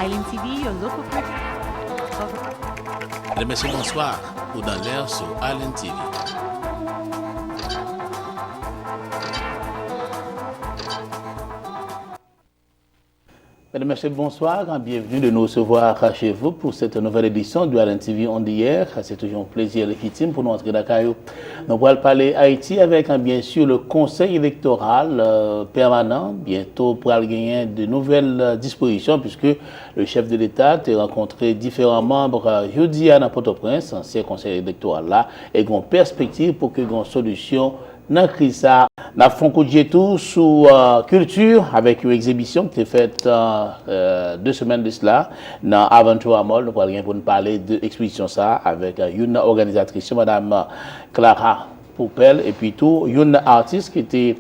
Island TV, your local Mesdames et messieurs, bonsoir. Ou dans l'air sur Island TV. Mesdames et messieurs, bonsoir. Bienvenue de nous recevoir chez vous pour cette nouvelle édition du Island TV On the Air. C'est toujours un plaisir légitime pour nous entrer dans Caillou. Nous allons parler Haïti avec bien sûr le conseil électoral permanent. Bientôt pour gagner de nouvelles dispositions puisque le chef de l'État a rencontré différents membres jeudi à Port-au-Prince, ancien conseil électoral là, et une perspective pour que une solution dans la crise. Nous avons fait tout sous culture avec une exhibition qui est faite 2 semaines de cela dans Aventura Mall. Nous allons pour nous parler de l'exposition ça avec une organisatrice, Madame Clara Poupel, et puis tout, une artiste qui était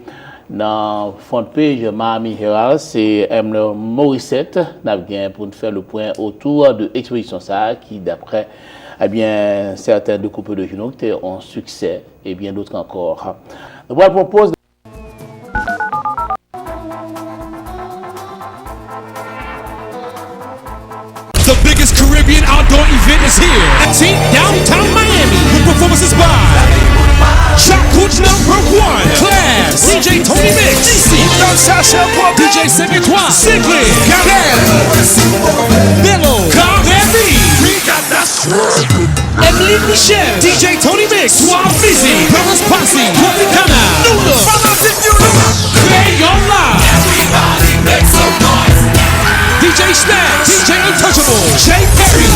dans front page Miami Herald, c'est Emler Morissette. Nous avons pour nous faire le point autour de l'exposition ça qui d'après certains découpeurs de journaux qui ont un succès et bien d'autres encore. Nous allons proposer The biggest Caribbean outdoor event is here. Downtown Miami with performances by Shot Coach #1, Class, DJ Tony Mix, DJ Segue-Toi, Sigley, Garel, Bello, Carreri, Emily Michel, DJ Tony Mix, Suave Fizzy, Brothers Posse, Tropicana, Nula, Crayola, everybody make some noise. DJ Snacks, DJ Untouchable, Jay Perry.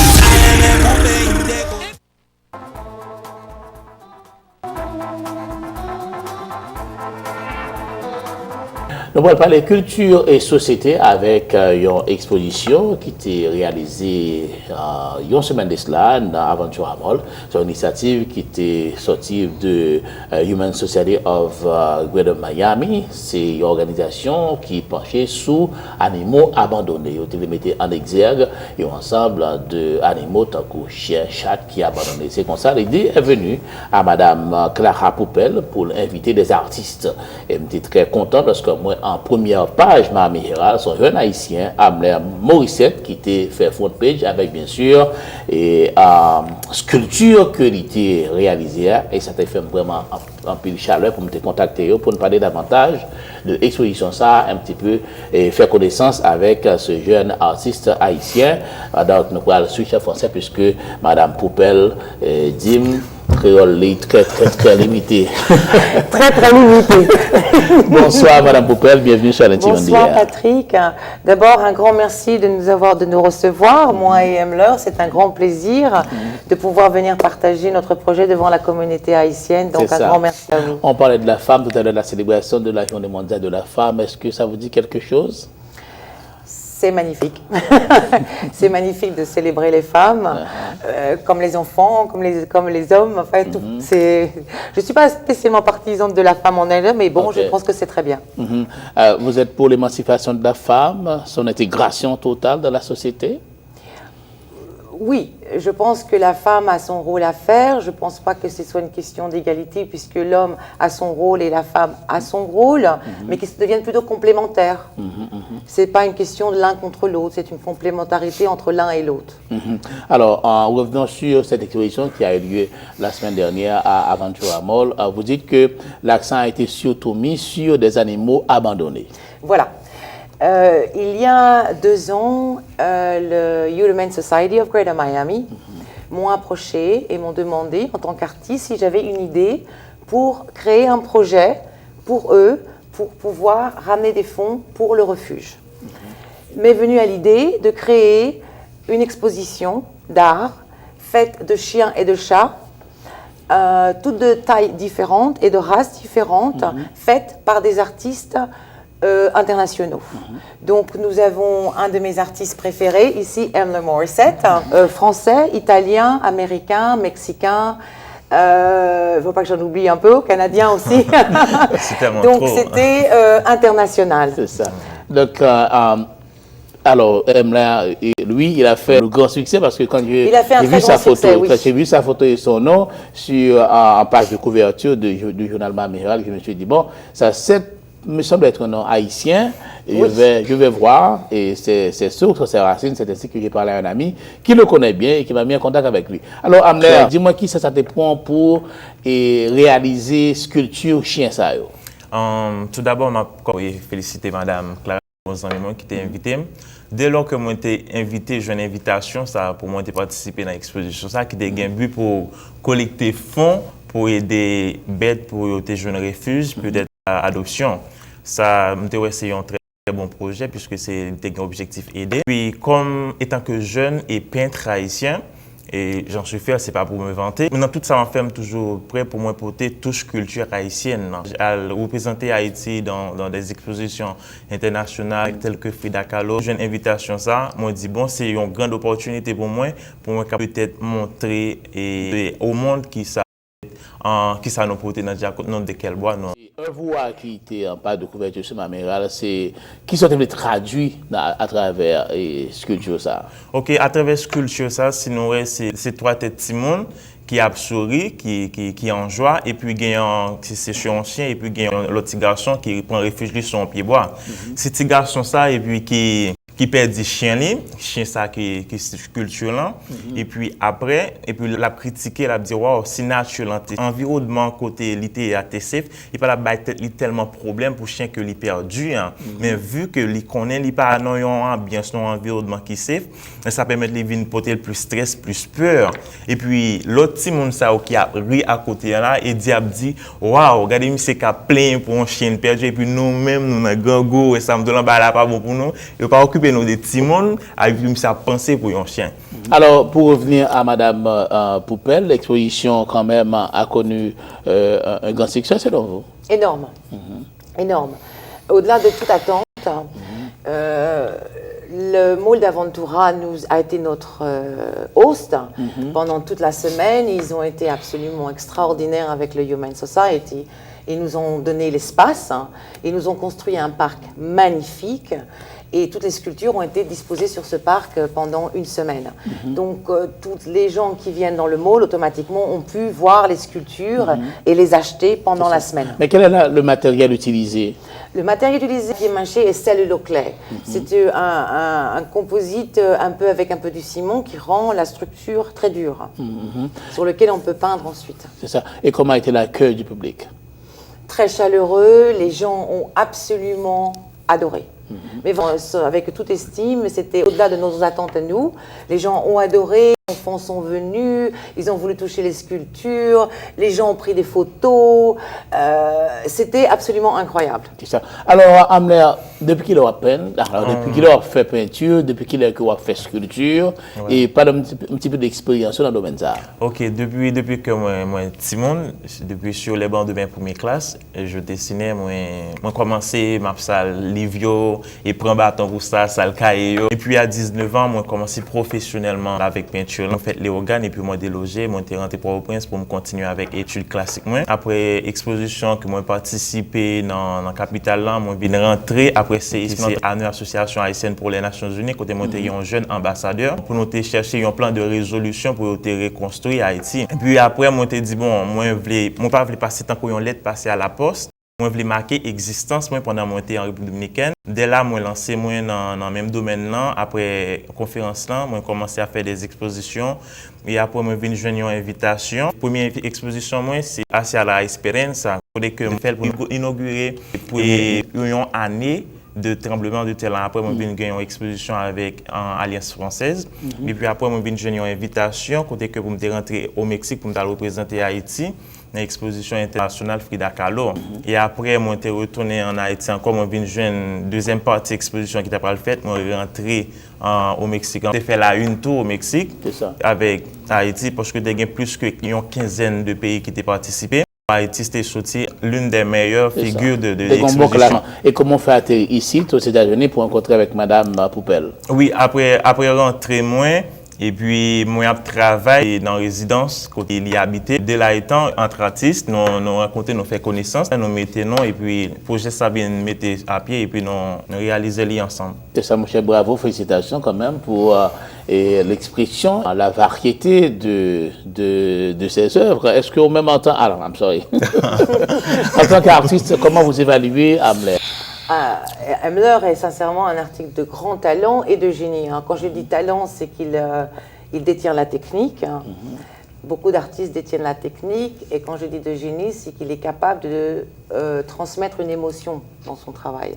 Nous allons parler culture et société avec une exposition qui était réalisée une semaine de cela dans Aventura Mall. C'est une initiative qui était sortie de Human Society of Greater Miami. C'est une organisation qui penchait sous animaux abandonnés. Ils ont mis en exergue un ensemble d'animaux tant que chiens, chats qui abandonnés. C'est comme ça l'idée est venue à Madame Clara Poupel pour inviter des artistes. Et je suis très content parce que moi, en première page, Miami Herald, son jeune haïtien, Emler Morissette, qui était fait front page avec bien sûr et sculpture que il était réalisée et ça t'a fait vraiment un peu de chaleur pour me contacter pour nous parler davantage de l'exposition ça un petit peu et faire connaissance avec ce jeune artiste haïtien. Donc nous pourrons le switcher français puisque Madame Poupel dit créole très limité. très limité. Bonsoir Madame Poupel, bienvenue sur l'Intimité. Bonsoir Patrick. D'abord un grand merci de nous recevoir, moi et Emler. C'est un grand plaisir de pouvoir venir partager notre projet devant la communauté haïtienne. Donc un grand merci à vous. On parlait de la femme tout à l'heure, de la célébration de la Journée mondiale de la femme. Est-ce que ça vous dit quelque chose? C'est magnifique. C'est magnifique de célébrer les femmes, comme les enfants, comme les hommes. En fait, je ne suis pas spécialement partisane de la femme en elle, mais bon, je pense que c'est très bien. Vous êtes pour l'émancipation de la femme, son intégration totale dans la société? Oui, je pense que la femme a son rôle à faire. Je ne pense pas que ce soit une question d'égalité puisque l'homme a son rôle et la femme a son rôle, mais qu'ils deviennent plutôt complémentaires. Ce n'est pas une question de l'un contre l'autre, c'est une complémentarité entre l'un et l'autre. Alors, en revenant sur cette exposition qui a eu lieu la semaine dernière à Aventura Mall, vous dites que l'accent a été surtout mis sur des animaux abandonnés. Voilà. Il y a 2 ans, le Human Society of Greater Miami m'ont approché et m'ont demandé, en tant qu'artiste, si j'avais une idée pour créer un projet pour eux, pour pouvoir ramener des fonds pour le refuge. M'est venue à l'idée de créer une exposition d'art faite de chiens et de chats, toutes de tailles différentes et de races différentes, faites par des artistes internationaux. Donc nous avons un de mes artistes préférés ici, Emler Morissette, français, italien, américain, mexicain, il ne faut pas que j'en oublie un peu, canadien aussi. Donc c'était international. C'est ça. Donc alors, Emler, lui, il a fait le grand succès parce que quand j'ai vu sa photo, quand j'ai vu sa photo et son nom sur en page de couverture du journal Miami Herald, je me suis dit bon, ça me semble être un nom haïtien Et je vais voir, et c'est sûr que c'est Racine, c'est ainsi que j'ai parlé à un ami qui le connaît bien et qui m'a mis en contact avec lui. Alors, Amler, dis-moi qui ça te prend pour réaliser sculpture chien ça yo? Tout d'abord, je féliciter Madame Clara qui t'a invité. Dès lors que moi été invité, j'ai une invitation ça pour moi de participer dans l'exposition ça qui a un but pour collecter fonds pour aider bêtes pour des jeunes refuges peut-être à adoption. Ça c'est un très bon projet puisque c'est un objectif aider. Puis comme étant que jeune et peintre haïtien et j'en suis fier, c'est pas pour me vanter. Maintenant, tout ça m'enferme toujours prêt pour moi porter touche culture haïtienne. À représenter Haïti dans des expositions internationales telles que Frida Kahlo. J'ai une invitation ça. Moi, dit bon, c'est une grande opportunité pour moi peut-être montrer au monde qui ça nous porte dans de quel bois. Non. Un voix qui était en pas de couverture sur ma mère, c'est qui sont traduits à travers sculpture ça. Ok, à travers sculpture ça, sinon c'est trois têtes Timon qui a souri, qui en joie, et puis c'est chez un chien, et puis l'autre petit garçon qui prend refuge sur son pied bois. C'est petit garçon ça, et puis qui perd des chiens ça qui sculpture là, et puis après, la critiquer, la dire wow, c'est naturel, environnement côté l'été à safe, il pas la tellement problème pour chien que il perdu, mais vu que il connaît, il pas dans un ambiance, dans un environnement qui safe, ça permet de venir porter plus stress, plus peur, et puis l'autre petit monde ça qui a ri à côté là et dit waouh, regardez c'est qu'à plein pour un chien perdu, et puis nous-mêmes nous na gango et ça me donne pas bon pour nous, et pas occuper nous des petits monde avec ça penser pour un chien. Alors pour revenir à Madame Poupel, l'exposition quand même a connu un grand succès selon vous. Énorme, énorme. Au-delà de toute attente, le Mall d'Aventura a été notre host pendant toute la semaine. Ils ont été absolument extraordinaires avec le Human Society. Ils nous ont donné l'espace, ils nous ont construit un parc magnifique et toutes les sculptures ont été disposées sur ce parc pendant une semaine. Donc tous les gens qui viennent dans le mall automatiquement ont pu voir les sculptures et les acheter pendant la semaine. Mais quel est le matériel utilisé? Le matériel utilisé qui est mâché est celluloclay. C'est un composite avec un peu du ciment qui rend la structure très dure, sur lequel on peut peindre ensuite. C'est ça. Et comment a été l'accueil du public? Très chaleureux, les gens ont absolument adoré. Mais bon, avec toute estime, c'était au-delà de nos attentes à nous. Les gens ont adoré, les enfants sont venus, ils ont voulu toucher les sculptures, les gens ont pris des photos. C'était absolument incroyable. C'est ça. Alors, Amler, depuis qu'il a peint, depuis qu'il a fait peinture, depuis qu'il a fait sculpture, et pas un petit peu d'expérience dans le domaine ça. Ok, depuis que moi Timon, depuis sur les bancs de mes premières classes, je dessinais, moi commencé ma salle Livio et prendre bâton pour ça le cahier. Et puis à 19 ans, moi commencé professionnellement avec peinture. J'ai fait les organes et puis moi délogé, moi suis rentré pour au Prince pour me continuer avec études classiques. Après exposition que moi participé dans la capitale là, moi vinn rentrer après c'est une association haïtienne pour les Nations Unies côté moi suis un jeune ambassadeur pour nous chercher un plan de résolution pour reconstruire Haïti. Et puis après moi t'ai dit bon, moi pas voulais passer tant pour une lettre passer à la poste. Moi, je voulais marquer l'existence pendant mon été en République dominicaine. Dès là, moi, lancé dans le même domaine là. Après la conférence là, moi, commencé à faire des expositions. Et après, moi, je suis une invitation. La première exposition, moi, c'est Hacia la Esperanza. Pour inaugurer pour une année de tremblement de terre. Après, moi, je suis une exposition avec Alliance française. Et puis après, moi, je suis une invitation côté que pour me rentrer au Mexique pour me représenter Haïti. L'exposition internationale Frida Kahlo. Et après, moi, je suis retourné en Haïti encore. Moi, je suis une deuxième partie de l'exposition qui n'a pas faite. Moi, je suis rentré au Mexique. J'ai fait la une tour au Mexique avec Haïti parce que il y a plus qu'une quinzaine de pays qui ont participé. Haïti, c'était sorti l'une des meilleures figures de l'exposition. Et comment faire atterrir ici, aux États-Unis, pour rencontrer avec Madame Poupel? Oui, après rentrer, moi, et puis, moi, je travaille dans la résidence, côté il y habité. Dès là étant, entre artistes, nous rencontrons, nous faisons connaissance, nous mettons, et puis, le projet, ça vient mettre à pied, et puis, nous réalisons ensemble. C'est ça, mon cher, bravo, félicitations quand même pour l'expression, la variété de ces œuvres. Est-ce qu'au même temps, alors, I'm sorry. En tant qu'artiste, comment vous évaluez Amler? Himmler est sincèrement un artiste de grand talent et de génie. Hein. Quand je dis talent, c'est qu'il il détient la technique. Hein. Beaucoup d'artistes détiennent la technique. Et quand je dis de génie, c'est qu'il est capable de transmettre une émotion dans son travail.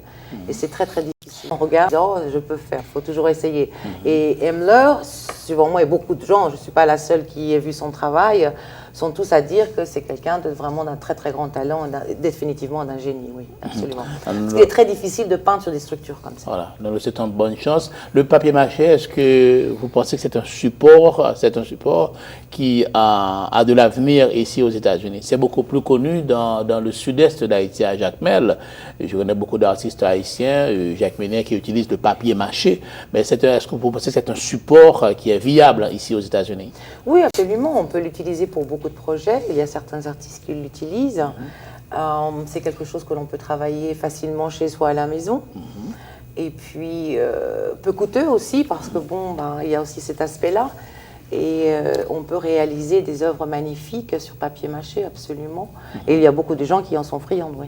Et c'est très, très difficile. On regarde, oh, je peux faire, il faut toujours essayer. Et Himmler, suivant moi et beaucoup de gens, je ne suis pas la seule qui ait vu son travail, sont tous à dire que c'est quelqu'un de vraiment d'un très très grand talent, définitivement d'un génie, oui, absolument. Ce qui est très difficile de peindre sur des structures comme ça. Voilà, donc c'est une bonne chance. Le papier mâché, est-ce que vous pensez que c'est un support qui a de l'avenir ici aux États-Unis? C'est beaucoup plus connu dans le sud-est d'Haïti, à Jacmel. Je connais beaucoup d'artistes haïtiens, Jacques Ménin, qui utilisent le papier mâché. Mais est-ce que vous pensez que c'est un support qui est viable ici aux États-Unis? Oui, absolument. On peut l'utiliser pour beaucoup de projets. Il y a certains artistes qui l'utilisent. C'est quelque chose que l'on peut travailler facilement chez soi à la maison. Et puis, peu coûteux aussi, parce que bon, il y a aussi cet aspect-là. Et on peut réaliser des œuvres magnifiques sur papier mâché, absolument. Et il y a beaucoup de gens qui en sont friands, oui.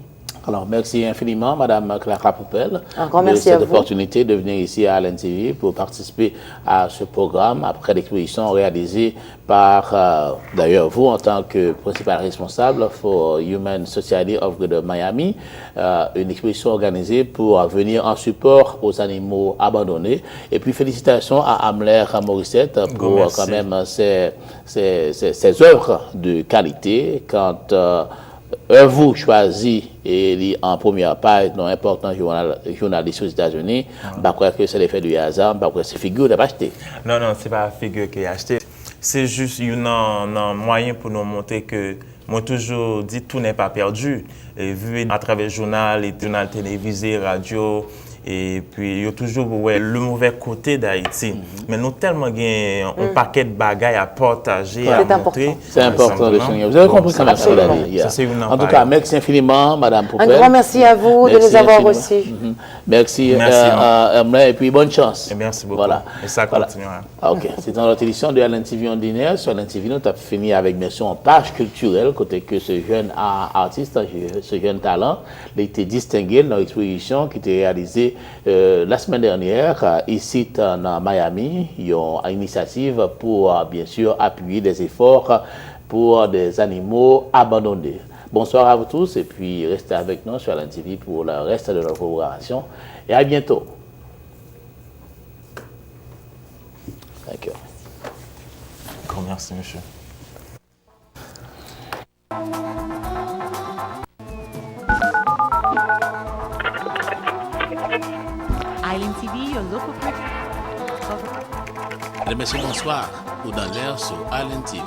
Alors, merci infiniment, Madame Clara Poupel, de cette opportunité de venir ici à Allen TV pour participer à ce programme après l'exposition réalisée par, d'ailleurs, vous en tant que principal responsable for Human Society of Greater Miami, une exposition organisée pour venir en support aux animaux abandonnés. Et puis, félicitations à Amler Morissette pour quand même ces œuvres de qualité quand vous choisi et en première page d'un important journaliste aux États-Unis, je crois que c'est l'effet du hasard, je crois que c'est figure de pas acheter. Non, c'est pas la figure qui est achetée. C'est juste un moyen pour nous montrer que moi toujours dit tout n'est pas perdu. Et vu à travers le journal, les journaux télévisés, radio, et puis il y a toujours le mauvais côté d'Haïti. Mais nous tellement un paquet de bagailles à partager, à montrer. C'est important de souligner. Vous avez compris quand même ça, en tout cas, merci infiniment, Madame Poupel. Un grand merci à vous de nous avoir reçus. Merci, et puis bonne chance. Et merci beaucoup. Voilà. Et ça continuera. Ok, c'est dans notre édition de Allen TV ordinaire. Sur Allen TV, nous avons fini avec, bien sûr, une page culturelle, côté que ce jeune artiste, ce jeune talent, il a été distingué dans l'exposition qui était réalisée la semaine dernière, ici dans Miami. Ils ont une initiative pour, bien sûr, appuyer des efforts pour des animaux abandonnés. Bonsoir à vous tous et puis restez avec nous sur Allen TV pour le reste de notre programmation. Et à bientôt. D'accord. Grand merci, monsieur. Island TV, your local Mesdames et messieurs, bonsoir. Ou dans l'air sur Island TV.